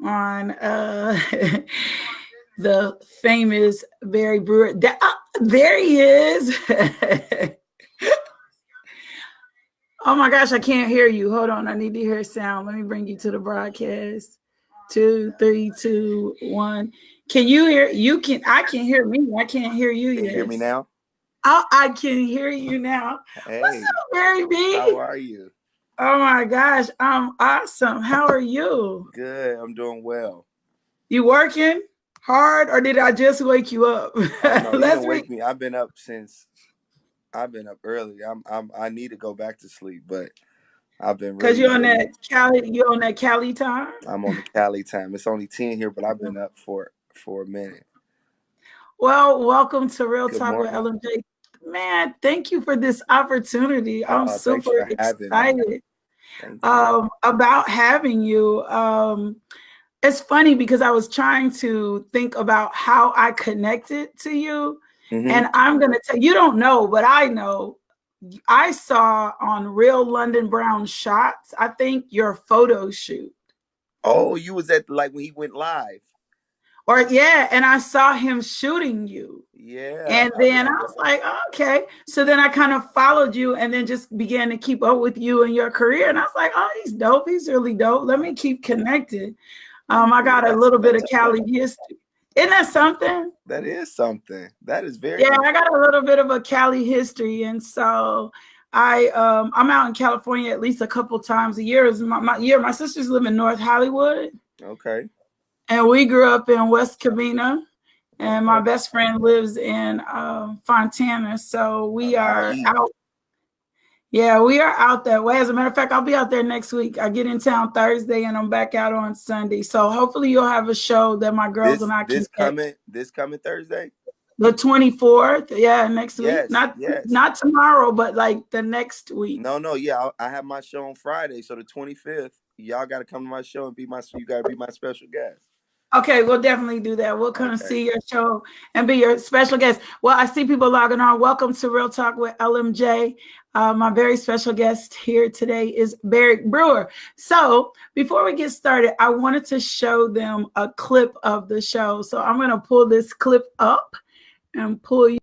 on the famous Barry Brewer. There he is. Oh my gosh, I can't hear you. Hold on, I need to hear sound. Let me bring you to the broadcast. 2, 3, 2, 1. Can you hear? You can. I can hear me. I can't hear you Can you hear me yet. now? I can hear you now. What's Hey, up, Barry how B? are you? Oh my gosh, I'm awesome. How are you? Good, I'm doing well. You working hard, or did I just wake you up? Oh no, you Let's didn't be wake me. I've been up early. I need to go back to sleep, but I've been because really, you're on really. that Cali. You're on that Cali time. I'm on the Cali time. It's only 10 here, but I've been up for a minute. Well, welcome to Real Good Talk with morning. LMJ. Man, thank you for this opportunity. I'm Thanks super for having me. excited Thank you. about having you. It's funny because I was trying to think about how I connected to you. Hmm. And I'm going to tell you, don't know, but I know. I saw on Real London Brown Shots, I think your photo shoot. Oh, you was at like when he went live. Or, yeah, and I saw him shooting you. Yeah, And I then I remember. was like, okay. So then I kind of followed you and then just began to keep up with you and your career. And I was like, oh, he's dope. He's really dope. Let me keep connected. Thank I you. got a little bit of Cali history. Isn't that something? That is something. That is very Yeah, I interesting. got a little bit of a Cali history. And so I'm out in California at least a couple times a year. Is my year. My sisters live in North Hollywood. Okay. And we grew up in West Covina. And my Okay. best friend lives in Fontana. So we Out are east. out. Yeah, we are out that way. As a matter of fact, I'll be out there next week. I get in town Thursday and I'm back out on Sunday. So hopefully you'll have a show that my girls and This I can this catch. coming this coming Thursday? The 24th, yeah, next week. Yes, Not yes. not tomorrow, but like the next week. No, no, yeah. I have my show on Friday, so the 25th. Y'all got to come to my show and be my. You got to be my special guest. Okay, we'll definitely do that. We'll come Okay. see your show and be your special guest. Well, I see people logging on. Welcome to Real Talk with LMJ. My very special guest here today is Barry Brewer. So, before we get started, I wanted to show them a clip of the show. So, I'm going to pull this clip up and pull you.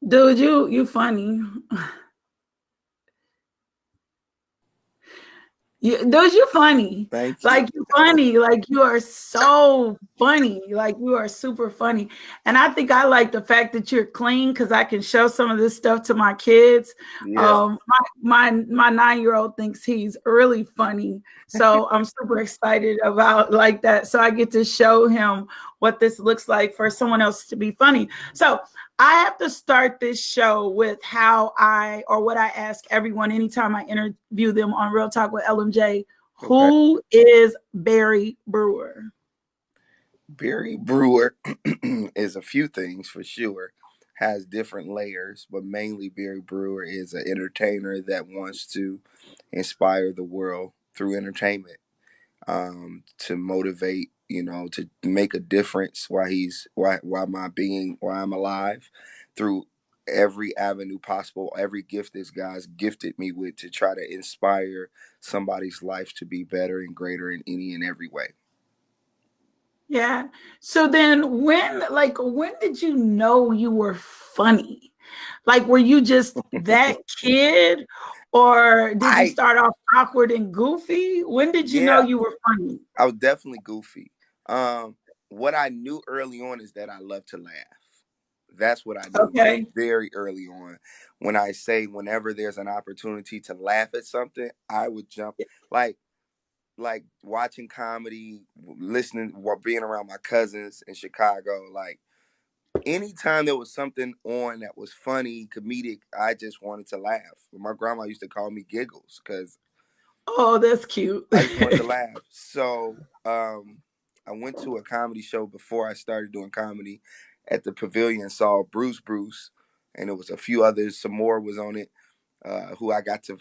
Dude, you funny. Those you funny. Thank you. Like you funny. Like you are so funny. Like you are super funny. And I think I like the fact that you're clean because I can show some of this stuff to my kids. Yeah. My 9-year-old thinks he's really funny. So I'm super excited about like that. So I get to show him what this looks like for someone else to be funny. So I have to start this show with how what I ask everyone anytime I interview them on Real Talk with LMJ. Okay. Who is Barry Brewer? Barry Brewer is a few things for sure. Has different layers, but mainly Barry Brewer is an entertainer that wants to inspire the world through entertainment. To motivate, to make a difference while I'm alive through every avenue possible, every gift this God's gifted me with to try to inspire somebody's life to be better and greater in any and every way. Yeah. So then when did you know you were funny? Like were you just that kid or did you I start off awkward and goofy? When did you know Yeah, you were funny? I was definitely goofy. Um, what I knew early on is that I love to laugh. That's what I knew Okay. very early on. When I say whenever there's an opportunity to laugh at something, I would jump like like watching comedy, listening, being around my cousins in Chicago. Like anytime there was something on that was funny, comedic, I just wanted to laugh. My grandma used to call me Giggles because Oh, that's cute. I just wanted to laugh. So I went to a comedy show before I started doing comedy at the Pavilion. Saw Bruce, and there was a few others. Some more was on it, who I got to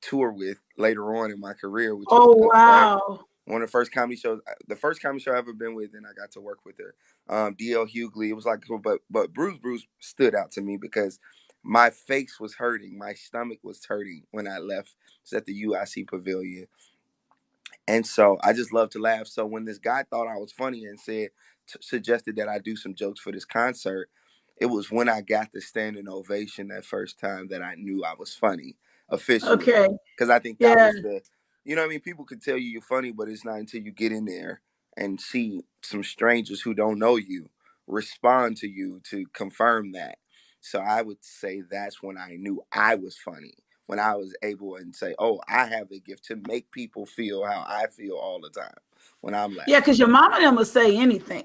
tour with later on in my career, which was Oh, fun. wow. One of the first comedy shows, the first comedy show I ever been with, and I got to work with her. DL Hughley. It was like, but Bruce stood out to me because my face was hurting, my stomach was hurting when I left. It was at the UIC Pavilion, and so I just love to laugh. So when this guy thought I was funny and suggested that I do some jokes for this concert, it was when I got the standing ovation that first time that I knew I was funny officially. Okay. Because I think that Yeah. was you know what I mean? People could tell you're funny, but it's not until you get in there and see some strangers who don't know you respond to you to confirm that. So I would say that's when I knew I was funny, when I was able and say, "Oh, I have the gift to make people feel how I feel all the time when I'm Yeah, laughing." because your mama them will say anything.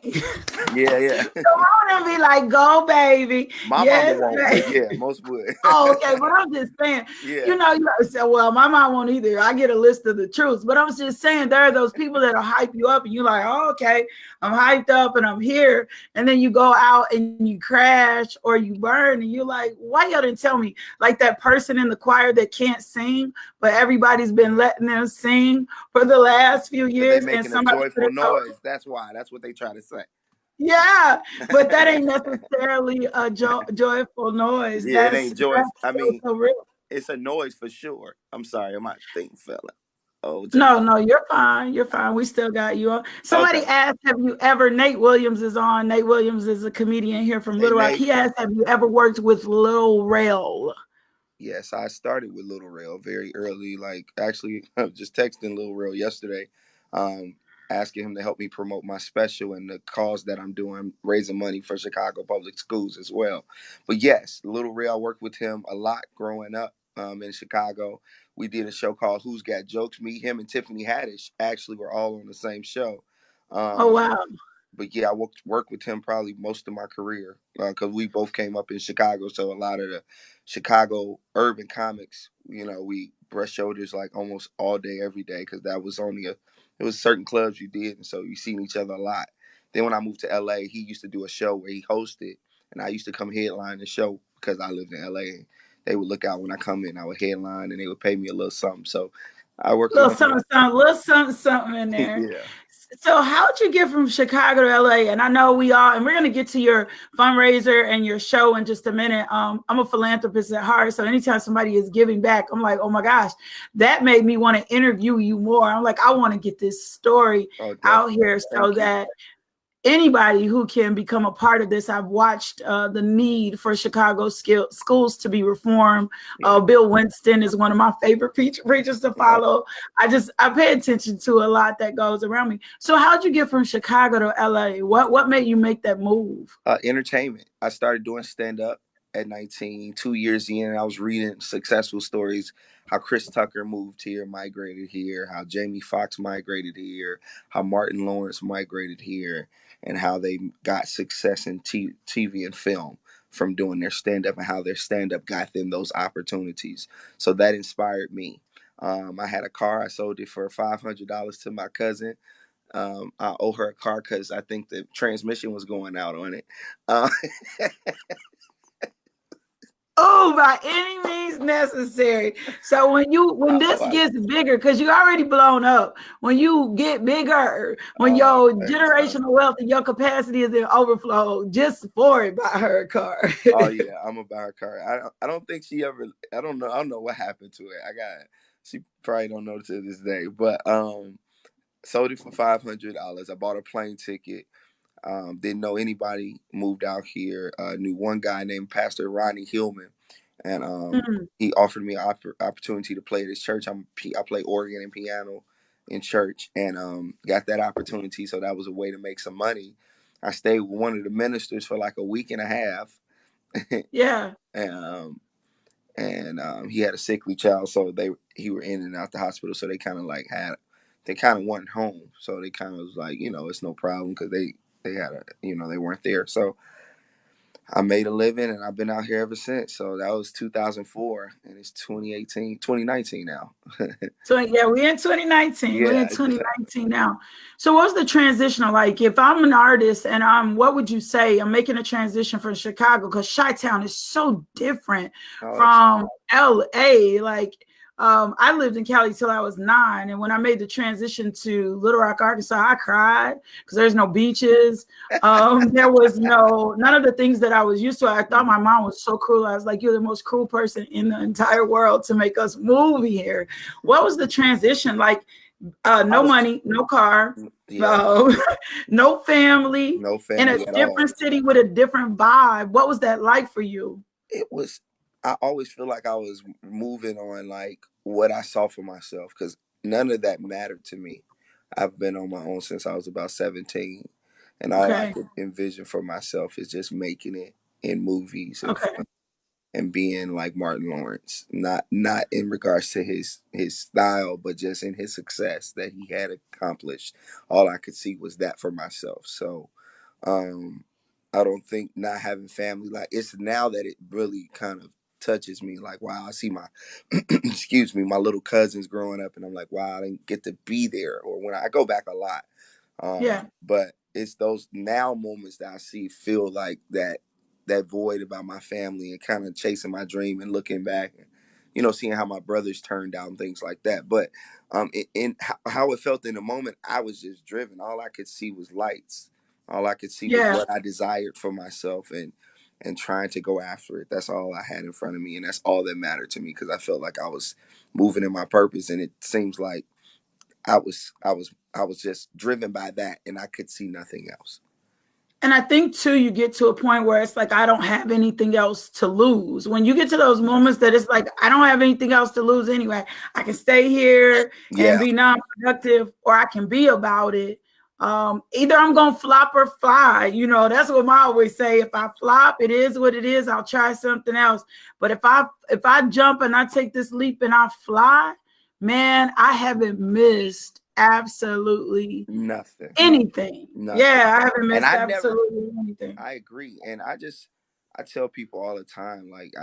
Yeah, yeah. Your mama them be like, go, baby. My mama Yes, won't, but baby. yeah, most would. Oh, okay. But I'm just saying, Yeah, you know, say, well, my mom won't either. I get a list of the truths. But I was just saying, there are those people that'll hype you up and you're like, oh, okay, I'm hyped up and I'm here. And then you go out and you crash or you burn and you're like, why y'all didn't tell me? Like that person in the choir that can't sing, but everybody's been letting them sing for the last few because they years. And making a somebody could joyful have told, noise. That's why. That's what they try to say. yeah, but that ain't necessarily a joyful noise. Yeah, it ain't joy. That's I so, mean, so real. it's a noise for sure. I'm sorry, I'm not thing fella. Oh, No, Jesus. no, you're fine. You're fine. We still got you on. Somebody Okay. asked, have you ever, Nate Williams is on. Nate Williams is a comedian here from Hey, Little Rock. Nate. He asked, have you ever worked with Lil Rel? Yes, I started with Little Rail very early. Like, actually, I was just texting Little Rail yesterday, um, asking him to help me promote my special and the cause that I'm doing, raising money for Chicago public schools as well. But yes, Little Rail, I worked with him a lot growing up in Chicago. We did a show called Who's Got Jokes. Me, him, and Tiffany Haddish actually were all on the same show. Oh, Um, wow. but yeah, I worked with him probably most of my career because we both came up in Chicago. So a lot of the Chicago urban comics, you know, we brush shoulders like almost all day, every day, because that was only it was certain clubs you did, and so you seen each other a lot. Then when I moved to LA, he used to do a show where he hosted, and I used to come headline the show because I lived in LA. And they would look out when I come in, I would headline, and they would pay me a little something. So I worked with Little him a something, lot. something, little something, something in there. Yeah. So, how'd you get from Chicago to LA? And I know we all, and we're going to get to your fundraiser and your show in just a minute. I'm a philanthropist at heart. So, anytime somebody is giving back, I'm like, oh my gosh, that made me want to interview you more. I'm like, I want to get this story Oh, out definitely. here so Thank you. that anybody who can become a part of this. I've watched the need for Chicago schools to be reformed. Yeah. Bill Winston is one of my favorite preachers to Oh, follow. I pay attention to a lot that goes around me. So how'd you get from Chicago to LA? What made you make that move? entertainment. I started doing stand up at 19, 2 years in. I was reading successful stories, how Chris Tucker moved here, migrated here, how Jamie Foxx migrated here, how Martin Lawrence migrated here, and how they got success in TV and film from doing their stand up and how their stand up got them those opportunities. So that inspired me. I had a car. I sold it for $500 to my cousin. I owe her a car because I think the transmission was going out on it. Uh, move by any means necessary. So when this gets bigger, because you already blown up, when you get bigger, when your generational wealth and your capacity is in overflow, just for it, buy her a car. Oh yeah, I'm gonna buy her car. I don't think she ever. I don't know what happened to it. She probably don't know to this day. But sold it for $500. I bought a plane ticket. Didn't know anybody. Moved out here. Knew one guy named Pastor Ronnie Hillman, and he offered me an opportunity to play at his church. I play organ and piano in church, and got that opportunity. So that was a way to make some money. I stayed with one of the ministers for like a week and a half. Yeah. and he had a sickly child, so he were in and out the hospital. So they kind of went home. So they kind of was like, it's no problem because they had they weren't there. So I made a living and I've been out here ever since. So that was 2004 and it's 2019 now. So yeah, we're in 2019. Yeah, we're in 2019 now. So what's the transition like? If I'm an artist and what would you say? I'm making a transition from Chicago because Chi-Town is so different from LA. Like I lived in Cali till I was 9. And when I made the transition to Little Rock, Arkansas, I cried because there's no beaches. There was none of the things that I was used to. I thought my mom was so cruel. I was like, you're the most cruel person in the entire world to make us move here. What was the transition like? No money, no car, no family, in a different city with a different vibe. What was that like for you? I always feel like I was moving on like what I saw for myself because none of that mattered to me. I've been on my own since I was about 17, and all I could envision for myself is just making it in movies and being like Martin Lawrence. Not in regards to his style, but just in his success that he had accomplished. All I could see was that for myself. So I don't think not having family, like it's now that it really kind of touches me. Like, wow, I see my excuse me, my little cousins growing up and I'm like, wow, I didn't get to be there. Or when I go back a lot. But it's those now moments that I feel like that void about my family and kind of chasing my dream and looking back and seeing how my brothers turned out and things like that. But in how it felt in the moment, I was just driven. All I could see was lights. All I could see was what I desired for myself and trying to go after it. That's all I had in front of me, and that's all that mattered to me because I felt like I was moving in my purpose, and it seems like I was just driven by that, and I could see nothing else. And I think too, you get to a point where it's like, I don't have anything else to lose. When you get to those moments that it's like, I don't have anything else to lose anyway. I can stay here and be non-productive, or I can be about it. Either I'm going to flop or fly. That's what I always say. If I flop, it is what it is. I'll try something else. But if I jump and I take this leap and I fly, man, I haven't missed absolutely anything. Nothing. Yeah, I haven't missed absolutely anything. I agree. And I tell people all the time, like,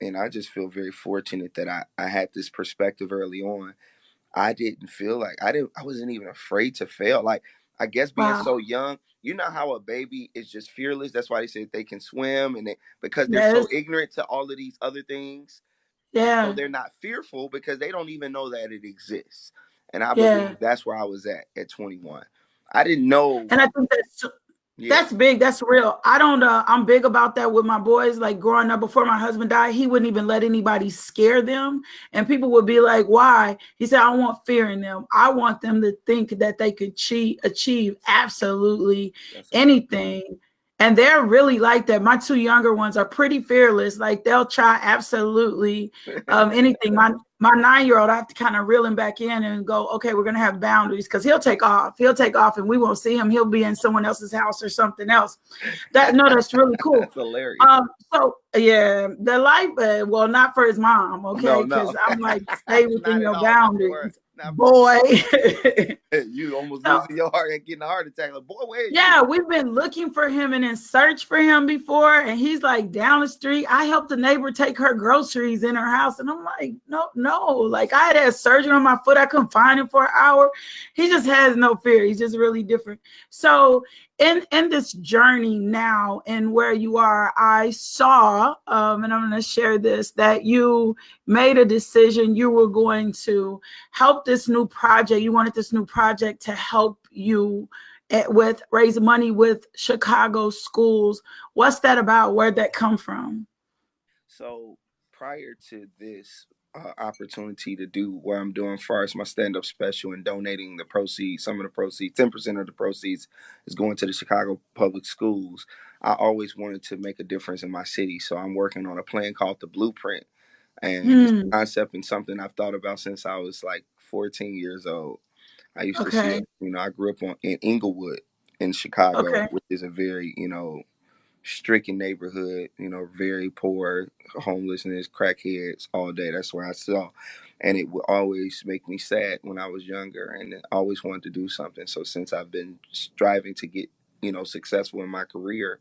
I just feel very fortunate that I had this perspective early on. I didn't feel like I wasn't even afraid to fail. Like, I guess being so young, you know how a baby is just fearless. That's why they say they can swim because they're so ignorant to all of these other things. Yeah. So they're not fearful because they don't even know that it exists. And I believe that's where I was at 21. I didn't know. And I think that's big. That's real. I'm big about that with my boys. Like growing up, before my husband died, he wouldn't even let anybody scare them. And people would be like, why? He said, I don't want fear in them. I want them to think that they could achieve absolutely anything. And they're really like that. My 2 younger ones are pretty fearless. Like they'll try absolutely anything. My 9-year-old, I have to kind of reel him back in and go, okay, we're going to have boundaries because he'll take off and we won't see him. He'll be in someone else's house or something else. That's really cool. That's hilarious. So yeah, the life, well, not for his mom. Okay. Because I'm like, stay within your boundaries. Boy, you almost losing your heart and getting a heart attack. Like, boy, where are you? Yeah, we've been looking for him and in search for him before, and he's like down the street. I helped a neighbor take her groceries in her house, and I'm like, no. Like I had surgery on my foot. I couldn't find him for an hour. He just has no fear. He's just really different. So in this journey now and where you are, I saw, and I'm going to share this, that you made a decision. You were going to help this new project. You wanted this new project to help you with raise money with Chicago schools. What's that about? Where'd that come from? So prior to this opportunity to do what I'm doing first, my stand up special and donating the proceeds, some of the proceeds, 10% of the proceeds is going to the Chicago public schools. I always wanted to make a difference in my city. So I'm working on a plan called the Blueprint. And it's a concept and something I've thought about since I was like 14 years old. I used to see Okay. it, I grew up in Inglewood in Chicago, Okay. which is a very, stricken neighborhood, very poor, homelessness, crackheads all day. That's where I saw. And it would always make me sad when I was younger and I always wanted to do something. So since I've been striving to get, successful in my career,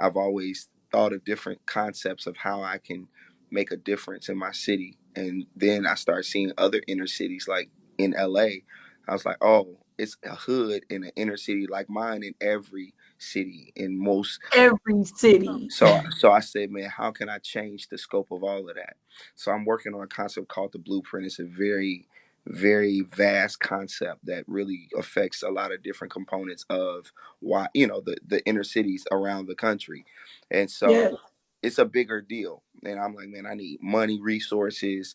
I've always thought of different concepts of how I can make a difference in my city. And then I start seeing other inner cities like in LA. I was like, oh, it's a hood in an inner city like mine in every city in most. Every city. So I said, man, how can I change the scope of all of that? So I'm working on a concept called the Blueprint. It's a very, very vast concept that really affects a lot of different components of why, the inner cities around the country. And Yeah. so it's a bigger deal. And I'm like, man, I need money, resources,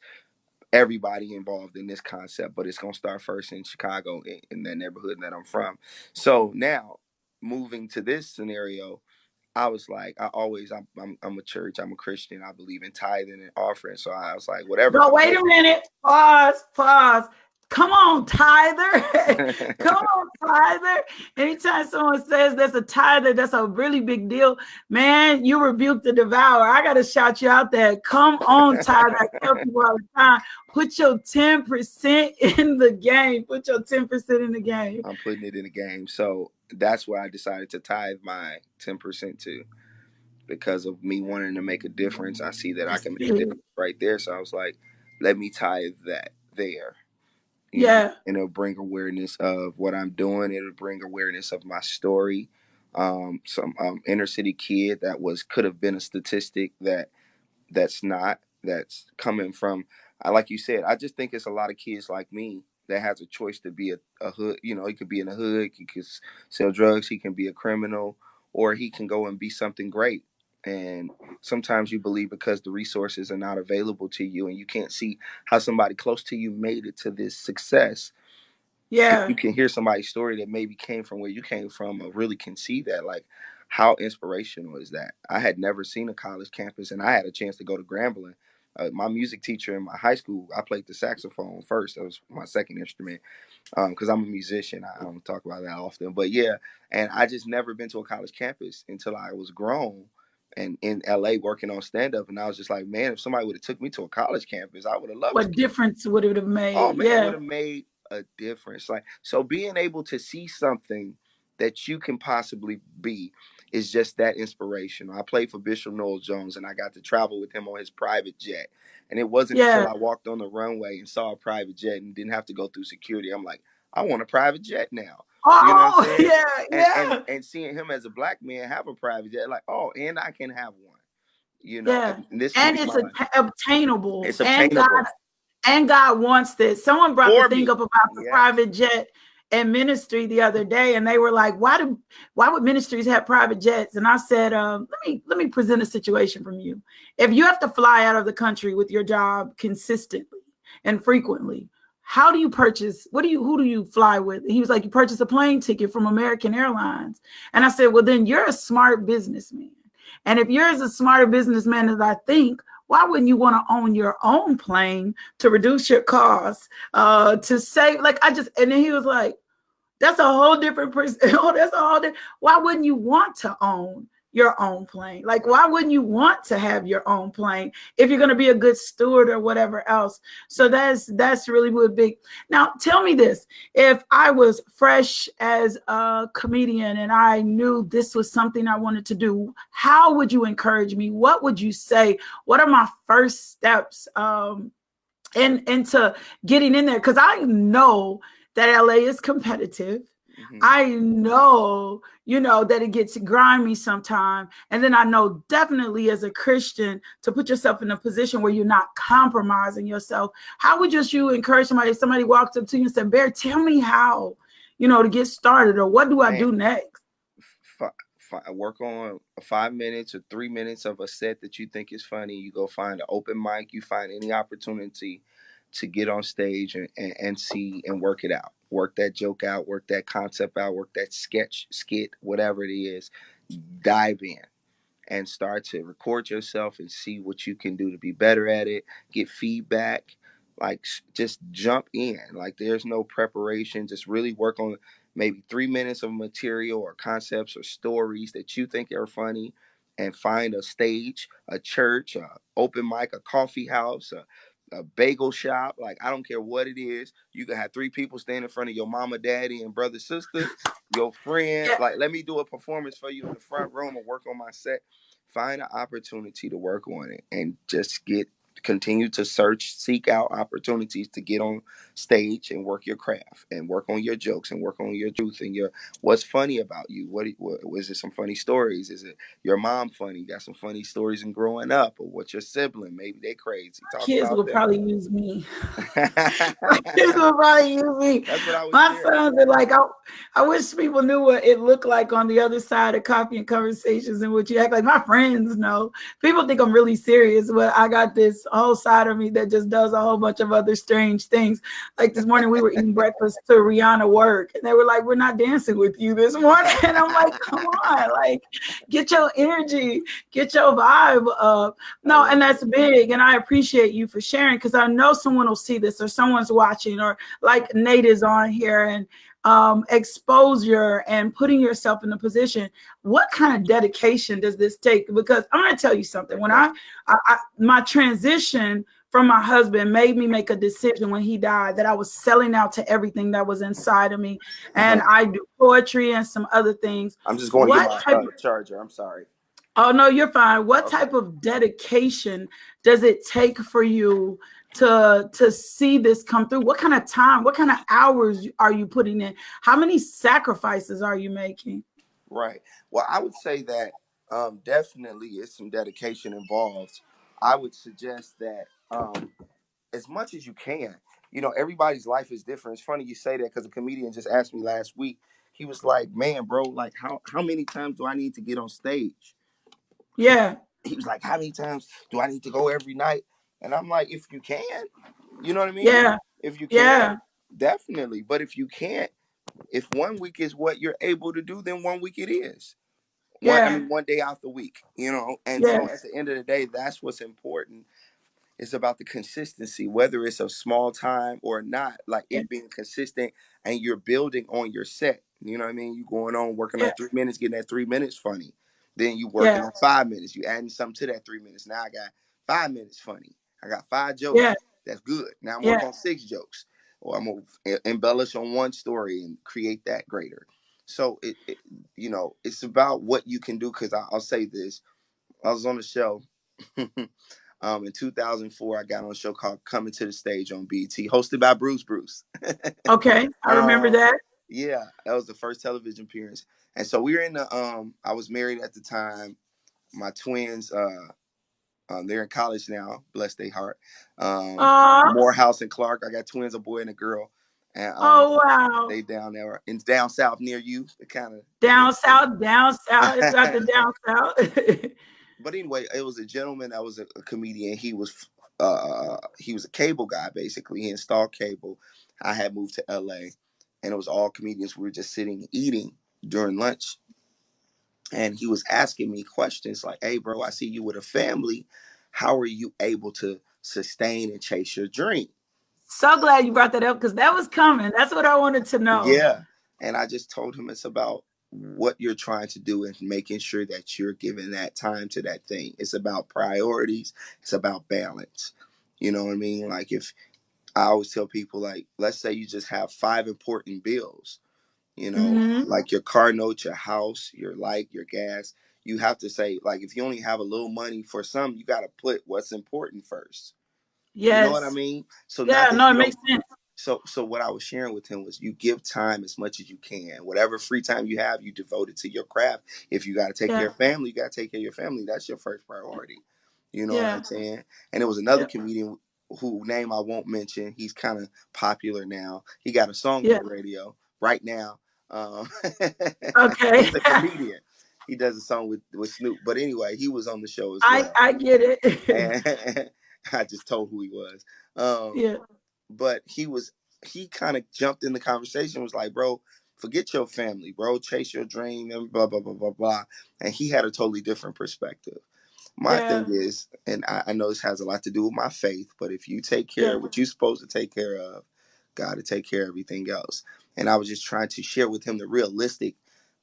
everybody involved in this concept, but it's gonna start first in Chicago in that neighborhood that I'm from. So now moving to this scenario, I was like, I'm a church, I'm a Christian, I believe in tithing and offering. So I was like, whatever No, I wait a minute. Pause, pause. Come on, tither. Come make. on, tither. Anytime someone says that's a tither, that's a really big deal. Man, you rebuke the devourer. I got to shout you out there. Come on, tither. I tell people all the time, put your 10% in the game. Put your 10% in the game. I'm putting it in the game. So that's where I decided to tithe my 10% to, because of me wanting to make a difference. I see that I That's can make a big. difference right there. So I was like, let me tithe that there. Yeah. And it'll bring awareness of what I'm doing. It'll bring awareness of my story. Some inner city kid that could have been a statistic that's not, that's coming from, like you said, I just think it's a lot of kids like me that has a choice to be a hood. He could be in a hood, he could sell drugs, he can be a criminal, or he can go and be something great. And sometimes you believe because the resources are not available to you and you can't see how somebody close to you made it to this success. You Yeah. can hear somebody's story that maybe came from where you came from, or really can see that, like, how inspirational is that? I had never seen a college campus, and I had a chance to go to Grambling. My music teacher in my high school, I played the saxophone first. That was my second instrument, because I'm a musician. I don't talk about that often, but yeah. And I just never been to a college campus until I was grown and in LA working on stand up. And I was just like, man, if somebody would have took me to a college campus, I would have loved What to. difference would it have Oh made? man, it would Yeah. have made a difference. Like, so being able to see something that you can possibly be is just that inspirational. I played for Bishop Noel Jones and I got to travel with him on his private jet. And it wasn't Yeah. until I walked on the runway and saw a private jet and didn't have to go through security. I'm like, I want a private jet now. You know what I'm Oh, saying? yeah. And Yeah. and seeing him as a black man have a private jet, like, oh, and I can have one. Yeah. And this can And be it's my, obtainable. it's obtainable And God wants this. Someone brought the for thing me. up about the Yes. private jet and ministry the other day, and they were like, why would ministries have private jets?" And I said, let me present a situation from you. If you have to fly out of the country with your job consistently and frequently, how do you purchase? Who do you fly with? And he was like, you purchase a plane ticket from American Airlines. And I said, well, then you're a smart businessman. And if you're as a smarter businessman as I think, why wouldn't you want to own your own plane to reduce your costs, to save? Like, and then he was like, that's a whole different person. Oh, that's a whole different. Why wouldn't you want to own your own plane? Like, why wouldn't you want to have your own plane if you're going to be a good steward or whatever else? So that's really big. Now, tell me this: if I was fresh as a comedian and I knew this was something I wanted to do, how would you encourage me? What would you say? What are my first steps into getting in there? Because I know that LA is competitive. Hmm. I know, that it gets grimy sometime. And then I know definitely as a Christian to put yourself in a position where you're not compromising yourself. How would just you encourage somebody if somebody walks up to you and said, Bear, tell me how, to get started, or what do I Man, do next? work on 5 minutes or 3 minutes of a set that you think is funny. You go find an open mic. You find any opportunity to get on stage and see and work it out. Work that joke out. Work that concept out. Work that sketch, skit, whatever it is. Dive in and start to record yourself and see what you can do to be better at it. Get feedback. Like just jump in. Like there's no preparation. Just really work on maybe 3 minutes of material or concepts or stories that you think are funny, and find a stage, a church, a open mic, a coffee house, a bagel shop. Like I don't care what it is. You can have three people stand in front of your mama, daddy, and brother, sister, your friend. Yeah. Like let me do a performance for you in the front room and work on my set. Find an opportunity to work on it and just continue to search, seek out opportunities to get on stage and work your craft and work on your jokes and work on your truth and your what's funny about you. What was it? Some funny stories? Is it your mom funny? Got some funny stories in growing up, or what's your sibling? Maybe they crazy. Talk Kids about will them. probably use me. My kids That's will probably use me. what I would My share. sons are like, I wish people knew what it looked like on the other side of coffee and conversations and what you act like. My friends know. People think I'm really serious, but I got this whole side of me that just does a whole bunch of other strange things. Like this morning, we were eating breakfast to Rihanna work, and they were like, "We're not dancing with you this morning." And I'm like, "Come on, like, get your energy, get your vibe up." I No, love and it. that's big. And I appreciate you for sharing, because I know someone will see this, or someone's watching, or like Nate is on here, and exposure and putting yourself in the position. What kind of dedication does this take? Because I'm going to tell you something. Great When question. my transition from my husband made me make a decision when he died that I was selling out to everything that was inside of me. And Uh-huh. I do poetry and some other things. I'm just going to get What my type charger. I'm sorry. Oh no, you're fine. What Okay. type of dedication does it take for you to see this come through? What kind of time, what kind of hours are you putting in? How many sacrifices are you making? Right. Well, I would say that definitely is some dedication involved. I would suggest that as much as you can. Everybody's life is different. It's funny you say that because a comedian just asked me last week. He was like, "Man, bro, like how many times do I need to get on stage?" Yeah, He was like, "How many times do I need to go every night?" And I'm like, "If you can, you know what I mean? yeah, If you can, yeah, definitely. But if you can't, if one week is what you're able to do, then one week it is. yeah, One day out the week, And so yes, at the end of the day, that's what's important. It's about the consistency, whether it's a small time or not, like yeah, it being consistent and you're building on your set. You know what I mean? You going on working on yeah, 3 minutes, getting that 3 minutes funny. Then you working yeah, on 5 minutes. You adding something to that 3 minutes. Now I got 5 minutes funny. I got five yeah, jokes. That's good. Now I'm yeah, working on six jokes. Or I'm gonna embellish on one story and create that greater. So it's about what you can do. Because I'll say this: I was on the show. In 2004, I got on a show called Coming to the Stage on BT, hosted by Bruce. okay, I remember um, that. yeah, that was the first television appearance. And so we were in the I was married at the time. My twins, they're in college now, bless their heart. Oh, Morehouse and Clark. I got twins, a boy and a girl. And oh wow. they down there in down south near you. Kind of Down south, it's not the down south. but anyway, it was a gentleman that was a comedian. He was a cable guy basically. He installed cable. I had moved to LA, and it was all comedians. We were just sitting eating during lunch, and he was asking me questions like, "Hey, bro, I see you with a family. How are you able to sustain and chase your dream?" So glad you brought that up, because that was coming. That's what I wanted to know. Yeah. And I just told him it's about what you're trying to do and making sure that you're giving that time to that thing. It's about priorities, it's about balance. You know what I mean? Like if I always tell people, like, let's say you just have five important bills, Hmm. like your car note, your house, your light, your gas. You have to say, like, if you only have a little money for some, you got to put what's important first. You know what I Yes. mean? So not Yeah, that no, you it don't makes sense. So what I was sharing with him was, you give time as much as you can. Whatever free time you have, you devote it to your craft. If you got to take care Yeah. of family, you got to take care of your family. That's your first priority. You know what I'm Yeah. saying? And there was another Yeah. comedian who name I won't mention. He's kind of popular now. He got a song on Yeah. the radio right now. Okay. He's a comedian. He does a song with Snoop. But anyway, he was on the show as I well. I get it. And I just told who he was. Um, Yeah. but he kind of jumped in the conversation, was like, bro, forget your family, bro, chase your dream, and blah blah blah blah blah. And he had a totally different perspective. My thing Yeah. is, and I know this has a lot to do with my faith, but if you take care Yeah. of what you're supposed to take care of, God to take care of everything else. And I was just trying to share with him the realistic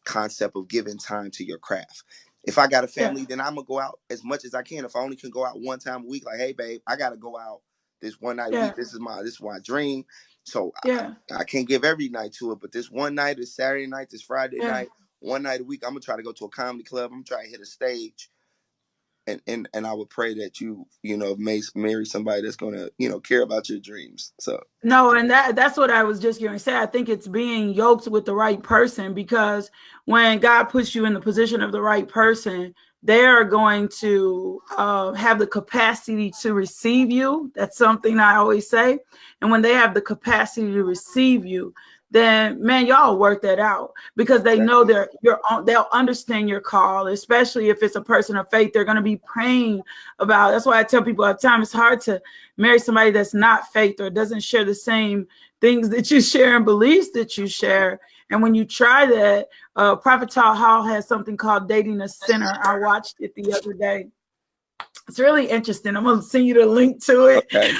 concept of giving time to your craft. If I got a Yeah. family, then I'm gonna go out as much as I can. If I only can go out one time a week, like, hey babe, I gotta go out this one night a Yeah. week. This is my dream. So Yeah. I can't give every night to it, but this one night, this Saturday night, this Friday Yeah. night, one night a week, I'm gonna try to go to a comedy club. I'm gonna try to hit a stage, and I would pray that you may marry somebody that's gonna care about your dreams. So No, and that's what I was just going to say. I think it's being yoked with the right person, because when God puts you in the position of the right person, they are going to have the capacity to receive you. That's something I always say. And when they have the capacity to receive you, then man, y'all work that out, because they know exactly. they'll understand your call, especially if it's a person of faith. They're going to be praying about. That's why I tell people all the time, it's hard to marry somebody that's not faith or doesn't share the same things that you share and beliefs that you share. And when you try that, Prophet Tal Hall has something called Dating a Sinner. I watched it the other day. It's really interesting. I'm gonna send you the link to it. Okay.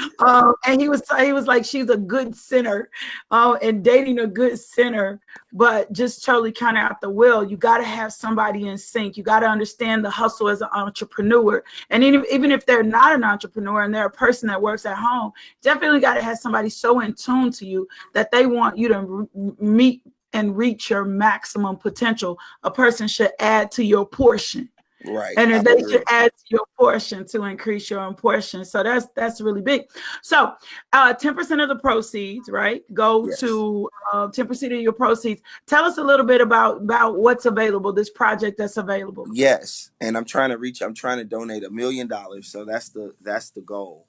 And he was like, she's a good sinner, and dating a good sinner, but just totally kind of out the will. You got to have somebody in sync. You got to understand the hustle as an entrepreneur, and even if they're not an entrepreneur and they're a person that works at home, definitely got to have somebody so in tune to you that they want you to meet and reach your maximum potential. A person should add to your portion, Right. and I then they should agree. add to your portion to increase your own portion. So that's really big. So 10% of the proceeds, right, go Yes. to 10% of your proceeds. Tell us a little bit about what's available, this project that's available. Yes, and I'm trying to donate $1 million. So that's the goal.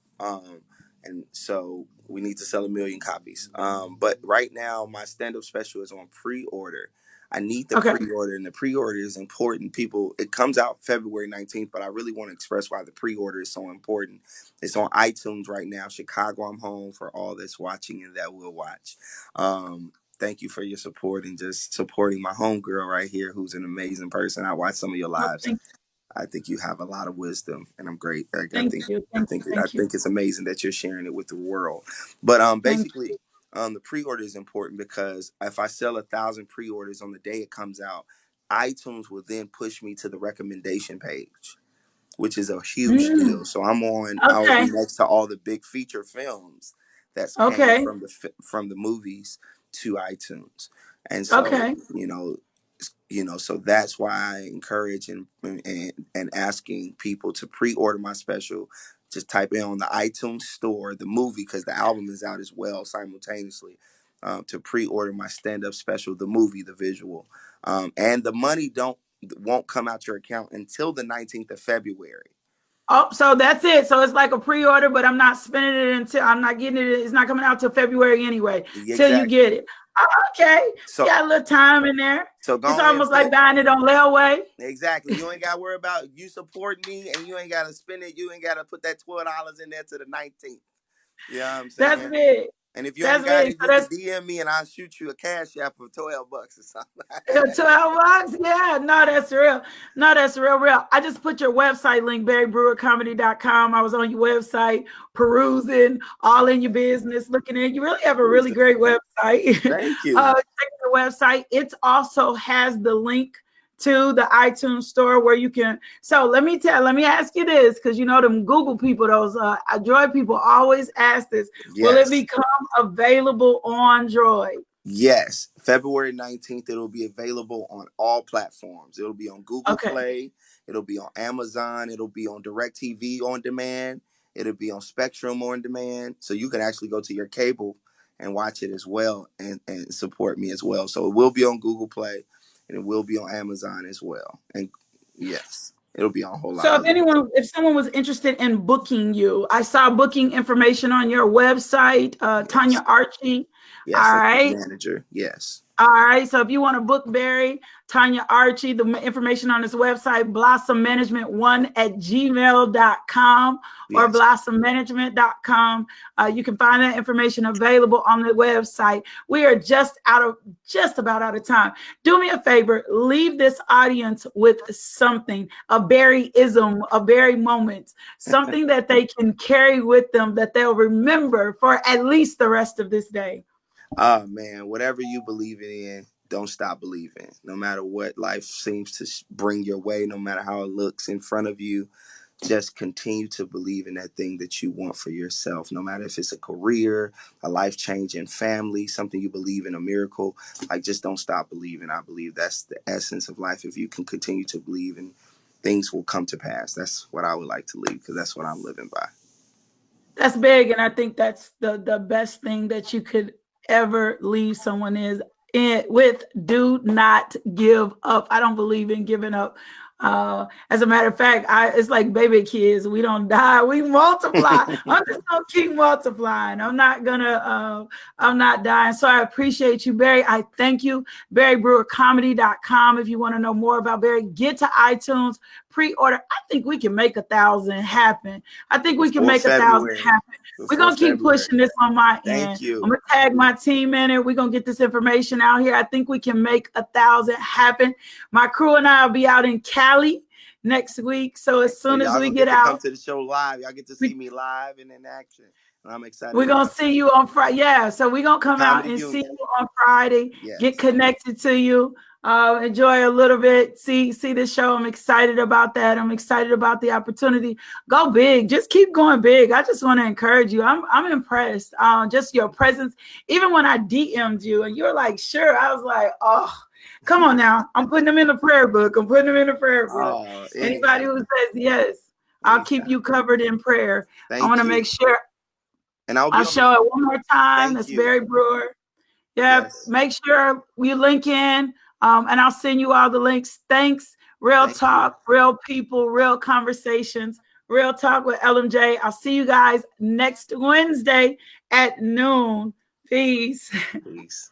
And so we need to sell 1 million copies. But right now my stand-up special is on pre-order. I need the Okay. pre-order, and the pre-order is important. People, it comes out February 19th, but I really want to express why the pre-order is so important. It's on iTunes right now. Chicago, I'm home, for all that's watching and that will watch. Thank you for your support and just supporting my homegirl right here, who's an amazing person. I watch some of your No, lives. I think you have a lot of wisdom, and I'm great. I thank think you. I Thank you. think I Thank you. think it's amazing that you're sharing it with the world. But Thank basically, you. the pre-order is important because if I sell 1,000 pre-orders on the day it comes out, iTunes will then push me to the recommendation page, which is a huge Mm, deal. So I'll be okay. next to all the big feature films that's came Okay. from the movies to iTunes. And so, Okay. so that's why I encourage and asking people to pre-order my special. Just type in on the iTunes store the movie, because the album is out as well simultaneously. To pre-order my stand-up special, the movie, the visual, and the money don't won't come out your account until the 19th of February. Oh, so that's it. So it's like a pre-order, but I'm not spending it until I'm not getting it. It's not coming out till February anyway, till you Exactly. get it. Oh, okay. You So got a little time in there. so It's go ahead and almost like spend. buying it on layaway. Exactly. You ain't got to worry about you support me, and you ain't got to spend it. You ain't got to put that $12 in there to the 19th. You know what I'm That's saying? big. And if you That's ain't got big. it, So you could that's DM me and I'll shoot you a cash app for $12 or something. 12 bucks. Yeah, no, that's real. No, that's real. I just put your website link, BarryBrewerComedy.com. I was on your website, perusing, all in your business, looking in. You really have a really great website. Thank you. Check the website. It also has the link to the iTunes store where you can. So let me ask you this, because you know them Google people, those Android people always ask this. Will it Yes. become available on Droid? Yes. February 19th, it'll be available on all platforms. It'll be on Google Okay. Play. It'll be on Amazon. It'll be on DirecTV on demand. It'll be on Spectrum on demand. So you can actually go to your cable and watch it as well, and support me as well. So it will be on Google Play, and it will be on Amazon as well. And yes, it'll be on a whole lot So of if someone was interested in booking you, I saw booking information on your website, yes, Tanya Archie. yes, All that's the right. manager. Yes, All right. So if you want to book Barry, Tanya Archie, the information on his website, blossommanagement1@gmail.com or yes. blossommanagement.com. You can find that information available on the website. We are just about out of time. Do me a favor, leave this audience with something, a Barryism, a Barry moment, something that they can carry with them that they'll remember for at least the rest of this day. Man, whatever you believe in, don't stop believing. No matter what life seems to bring your way, no matter how it looks in front of you, just continue to believe in that thing that you want for yourself. No matter if it's a career, a life changing family, something you believe in, a miracle, like just don't stop believing. I believe that's the essence of life. If you can continue to believe, and things will come to pass. That's what I would like to leave, because that's what I'm living by. That's big, and I think that's the best thing that you could ever leave someone with. Do not give up. I don't believe in giving up. As a matter of fact, it's like baby kids. We don't die, we multiply. I'm just gonna keep multiplying. I'm not dying. So I appreciate you, Barry. I thank you. BarryBrewerComedy.com. If you want to know more about Barry, get to iTunes, pre-order. I think we can make 1,000 happen. I think we can Before make 1,000 February. happen. We're Before going to keep February. pushing this on my Thank end. you. I'm going to tag my team in it. We're going to get this information out here. I think we can make 1,000 happen. My crew and I will be out in Cali next week. So as soon as we get out, come to the show live. Y'all get to see me live and in action. And I'm excited. We're going to see you on Friday. Yeah. So we're going to come out and see you on Friday, get connected to you. Enjoy a little bit, see the show. I'm excited about that. I'm excited about the opportunity. Go big, just keep going big. I just want to encourage you. I'm impressed. Just your presence. Even when I DM'd you and you're like, sure, I was like, oh, come on now. I'm putting them in the prayer book. Anybody who says yes, I'll keep you covered in prayer. I want to make sure. And I'll show it one more time. That's Barry Brewer. Yeah, yes. Make sure we link in, and I'll send you all the links. Thanks. Real talk, real people, real conversations, real talk with LMJ. I'll see you guys next Wednesday at noon. Peace. Peace.